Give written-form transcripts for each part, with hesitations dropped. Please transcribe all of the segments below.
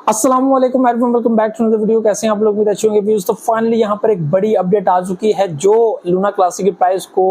अस्सलाम वालेकुम everyone, welcome back to another video. कैसे हैं आप लोग? भी अच्छे होंगे व्यूज। तो फाइनली यहाँ पर एक बड़ी अपडेट आ चुकी है जो लूना क्लासिक की प्राइस को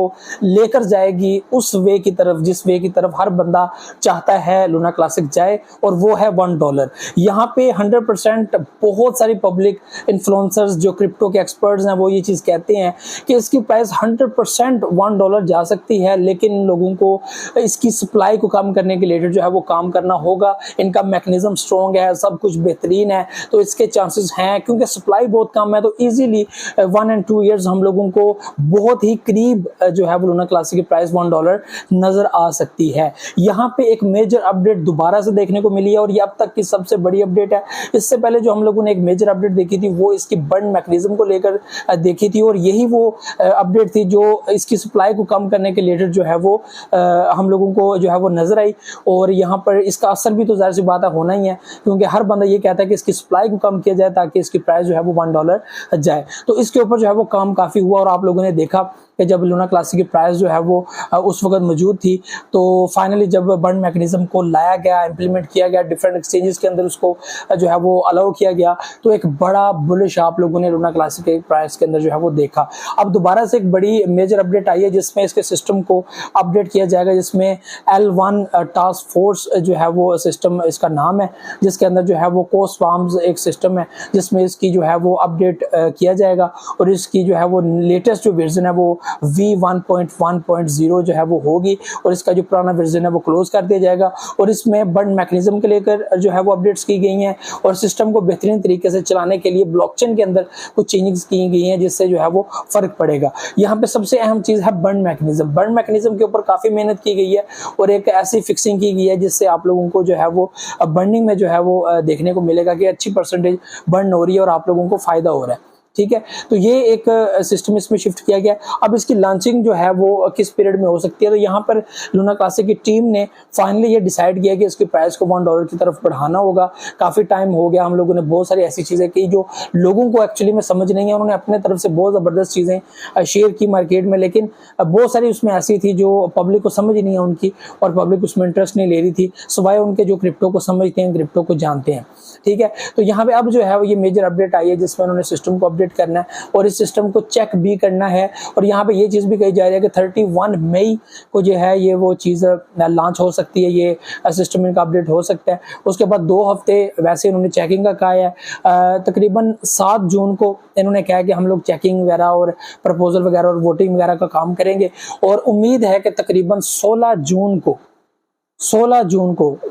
लेकर जाएगी उस वे की तरफ जिस वे की तरफ हर बंदा चाहता है लूना क्लासिक जाए, और वो है $1। यहाँ पे 100% बहुत सारी पब्लिक इन्फ्लुएंसर्स जो क्रिप्टो के एक्सपर्ट्स हैं वो ये चीज़ कहते हैं कि इसकी प्राइस 100% $1 जा सकती है, लेकिन इन लोगों को इसकी सप्लाई को कम करने के लिए जो है वो काम करना होगा। इनका मैकेनिज्म स्ट्रॉन्ग है, सब कुछ बेहतरीन है, तो इसके चांसेस हैं क्योंकि सप्लाई बहुत कम है। तो इजीली 1 and 2 years हम लोगों को बहुत ही करीब जो है वो लूना क्लासिक की प्राइस $1 नजर आ सकती है। यहाँ पे एक मेजर अपडेट दोबारा से देखने को मिली है और ये अब तक की सबसे बड़ी अपडेट है। इससे पहले जो हम लोगों ने एक मेजर अपडेट देखी थी वो इसकी बर्न मैकेनिज्म को लेकर देखी थी, और यही वो अपडेट थी जो इसकी सप्लाई को कम करने के रिलेटेड जो है वो हम लोगों को जो है वो नजर आई। और यहाँ पर इसका असर भी तो जाहिर सी बात है होना ही है, क्योंकि हर बंदा ये कहता है कि इसकी सप्लाई को कम किया जाए ताकि इसकी प्राइस जो है वो $1 जाए। तो इसके ऊपर जो है वो काम काफी हुआ और आप लोगों ने देखा कि जब लूना क्लासिक की प्राइस जो है वो उस वक्त मौजूद थी, तो फाइनली जब बर्न मैकेनिज्म को लाया गया, इंप्लीमेंट किया गया, डिफरेंट एक्सचेंजेस के अंदर उसको जो है वो अलाउ किया गया, तो एक बड़ा बुलिश आप लोगों ने लूना क्लासिक के प्राइस के अंदर जो है वो देखा। अब दोबारा से एक बड़ी मेजर अपडेट आई है जिसमें इसके सिस्टम को अपडेट किया जाएगा, जिसमें L1 टास्क फोर्स जो है वो सिस्टम इसका नाम है, जिसके अंदर जो है वो कोस्वाम्स एक सिस्टम है जिसमें इसकी जो है वो अपडेट किया जाएगा, और इसकी जो है वो लेटेस्ट जो वर्जन है वो V1.1.0 जो है वो होगी, और इसका जो पुराना वर्जन है वो क्लोज कर दिया जाएगा। और इसमें बर्न मैकेनिज्म के लेकर जो है वो अपडेट्स की गई हैं, और सिस्टम को बेहतरीन तरीके से चलाने के लिए ब्लॉकचेन के अंदर कुछ चेंजेस की गई हैं जिससे जो है वो फर्क पड़ेगा। यहाँ पे सबसे अहम चीज है बर्न मैकेनिज्म। बर्न मैकेनिज्म के ऊपर काफी मेहनत की गई है और एक ऐसी फिक्सिंग की गई है जिससे आप लोगों को जो है वो बर्निंग में जो है वो देखने को मिलेगा कि अच्छी परसेंटेज बर्न हो रही है और आप लोगों को फायदा हो रहा है। ठीक है, तो ये एक सिस्टम इसमें शिफ्ट किया गया। अब इसकी लॉन्चिंग जो है वो किस पीरियड में हो सकती है, तो यहाँ पर लूना क्लासिक की टीम ने फाइनली ये डिसाइड किया कि इसकी प्राइस को $1 की तरफ बढ़ाना होगा। काफी टाइम हो गया, हम लोगों ने बहुत सारी ऐसी चीजें की जो लोगों को एक्चुअली में समझ नहीं है, उन्होंने अपने तरफ से बहुत जबरदस्त चीजें शेयर की मार्केट में, लेकिन बहुत सारी उसमें ऐसी थी जो पब्लिक को समझ नहीं है उनकी, और पब्लिक उसमें इंटरेस्ट नहीं ले रही थी, सिवाय उनके जो क्रिप्टो को समझते हैं, क्रिप्टो को जानते हैं। ठीक है, तो यहाँ पे अब जो है ये मेजर अपडेट आई है जिसमें उन्होंने सिस्टम को अपडेट करना है और इस सिस्टम को चेक भी करना है। और यहाँ पे ये चीज भी कही जा रही है कि 31 मई को जो है ये वो चीज लॉन्च हो सकती है, ये सिस्टम इनका अपडेट हो सकता है। उसके बाद 2 हफ्ते वैसे इन्होंने चेकिंग का कहा है। तकरीबन 7 जून को इन्होंने कहा कि हम लोग चेकिंग वगैरह और प्रपोजल वगैरह और वोटिंग वगैरह का काम करेंगे, और उम्मीद है कि तकरीबन 16 जून को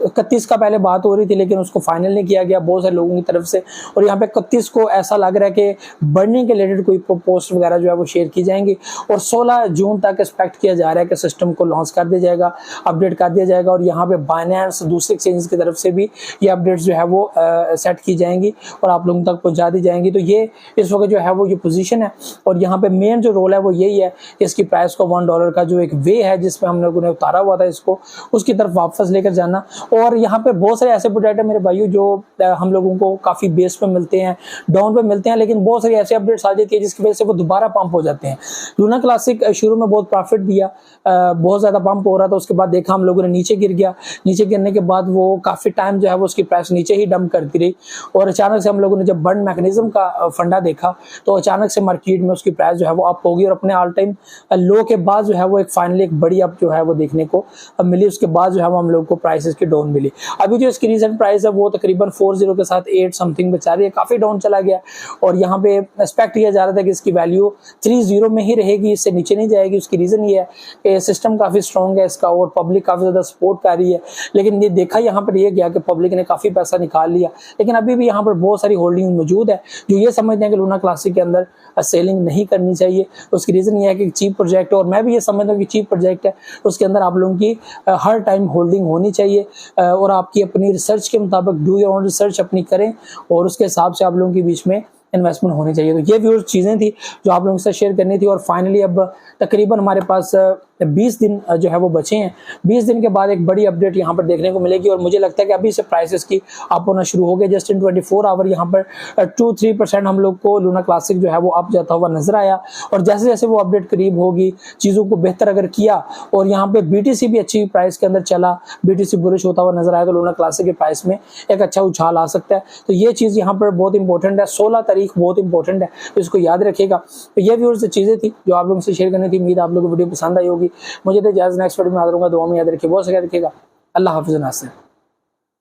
31 का पहले बात हो रही थी लेकिन उसको फाइनल नहीं किया गया बहुत सारे लोगों की तरफ से, और यहाँ पे 31 को ऐसा लग रहा है कि बर्निंग के रिलेटेड कोई पोस्ट वगैरह जो है वो शेयर की जाएंगी, और 16 जून तक एक्सपेक्ट किया जा रहा है कि सिस्टम को लॉन्च कर दिया जाएगा, अपडेट कर दिया जाएगा। और यहाँ पे बाइनेंस दूसरे एक्सचेंज की तरफ से भी ये अपडेट्स जो है वो सेट की जाएंगी और आप लोगों तक पहुँचा दी जाएंगी। तो ये इस वक्त जो है वो ये पोजिशन है, और यहाँ पे मेन जो रोल है वो यही है कि इसकी प्राइस को $1 का जो एक वे है जिसमें हम लोगों ने उतारा हुआ था इसको, उसकी तरफ वापस लेकर जाना। और यहाँ पे बहुत सारे ऐसे प्रोडक्ट है मेरे भाइयों जो हम लोगों को काफी बेस पे मिलते हैं, डाउन पे मिलते हैं, लेकिन बहुत सारी ऐसे अपडेट्स आ जाती है जिसकी वजह से वो दोबारा पंप हो जाते हैं। लूना क्लासिक शुरू में बहुत प्रॉफिट दिया, बहुत ज्यादा पंप हो रहा था, उसके बाद देखा हम लोगों ने नीचे गिर गया, नीचे गिरने के बाद वो काफी टाइम जो है वो उसकी प्राइस नीचे ही डंप करती रही, और अचानक से हम लोगों ने जब बर्न मैकेनिज्म का फंडा देखा तो अचानक से मार्केट में उसकी प्राइस जो है वो अप होगी, और अपने ऑल टाइम लो के बाद जो है वो एक फाइनली एक बड़ी अप जो है वो देखने को मिली। उसके बाद जो है वो हम लोग को प्राइसेस की डाउन मिली। अभी जो इसकी रीसेंट प्राइस है वो तकरीबन 40 के साथ 8 समथिंग बचा रही है, काफी डाउन चला गया, और यहाँ पे एक्सपेक्ट किया जा रहा था कि इसकी वैल्यू 30 में ही रहेगी, इससे नीचे नहीं जाएगी। उसकी रीजन ये है कि सिस्टम काफी स्ट्रॉन्ग है इसका और पब्लिक काफी ज्यादा सपोर्ट कर रही है, लेकिन ये देखा यहाँ पर ये गया कि पब्लिक ने काफी पैसा निकाल लिया, लेकिन अभी भी यहाँ पर बहुत सारी होल्डिंग मौजूद है जो ये समझते हैं कि लूना क्लासिक के अंदर सेलिंग नहीं करनी चाहिए। उसकी रीजन ये है कि चीप प्रोजेक्ट है, और मैं भी ये समझता हूँ कि चीप प्रोजेक्ट है, उसके अंदर आप लोगों की हर टाइम होल्डिंग होनी चाहिए, और आपकी अपनी रिसर्च के मुताबिक डू योर ओन रिसर्च अपनी करें, और उसके हिसाब से आप लोगों के बीच में इन्वेस्टमेंट होनी चाहिए। तो ये व्यूअर्स चीजें थी जो आप लोगों के साथ शेयर करनी थी, और फाइनली अब तकरीबन हमारे पास 20 दिन जो है वो बचे हैं। 20 दिन के बाद एक बड़ी अपडेट यहाँ पर देखने को मिलेगी और मुझे लगता है कि अभी से प्राइसेस की अप होना शुरू हो गए। जस्ट इन 24 आवर यहाँ पर 2-3% हम लोग को लूना क्लासिक जो है वो अप जाता हुआ नजर आया, और जैसे जैसे वो अपडेट करीब होगी, चीज़ों को बेहतर अगर किया और यहाँ पे BTC भी अच्छी प्राइस के अंदर चला, BTC बुलिश होता हुआ नजर आया, तो लूना क्लासिक के प्राइस में एक अच्छा उछाल आ सकता है। तो ये चीज़ यहाँ पर बहुत इंपॉर्टेंट है, 16 तारीख बहुत इंपॉर्टेंट है, तो इसको याद रखिएगा। तो ये व्यूअर्स चीज़ें थी जो आप लोगों से शेयर करनी थी। उम्मीद आप लोगों को वीडियो पसंद आई होगी। मुझे तो इजाज़त, नेक्स्ट वीडियो में हाजिर होगा। दुआ में याद रखिए, बहुत सारा रखिएगा। अल्लाह हाफ़िज़।